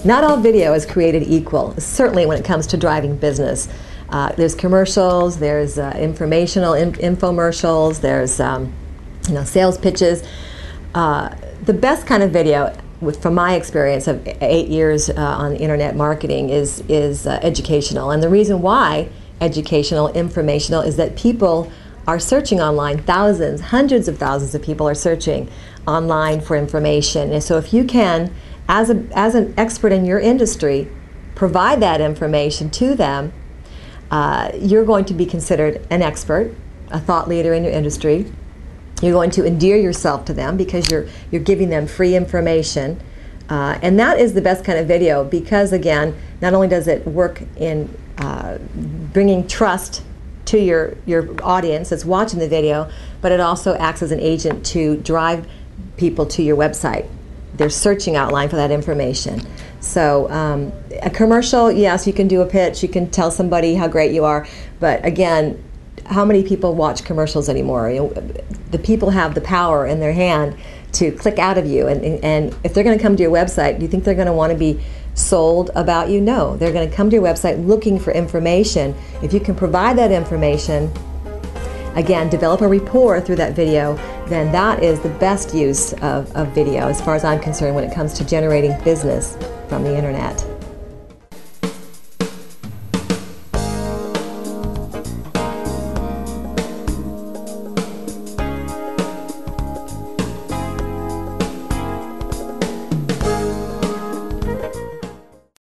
Not all video is created equal, certainly when it comes to driving business. There's commercials, there's informational infomercials, there's sales pitches. The best kind of video, from my experience of 8 years on internet marketing, is educational. And the reason why educational, informational, is that people are searching online. Thousands, hundreds of thousands of people are searching online for information. And so if you can, as an expert in your industry, provide that information to them, you're going to be considered an expert, a thought leader in your industry. You're going to endear yourself to them because you're giving them free information. And that is the best kind of video because, again, not only does it work in bringing trust to your audience that's watching the video, but it also acts as an agent to drive people to your website. They're searching online for that information. So a commercial, yes, you can do a pitch, you can tell somebody how great you are, but again, how many people watch commercials anymore? The people have the power in their hand to click out of you, and if they're going to come to your website, do you think they're going to want to be sold about you? No, they're going to come to your website looking for information. If you can provide that information, again, develop a rapport through that video, then that is the best use of video as far as I'm concerned when it comes to generating business from the internet.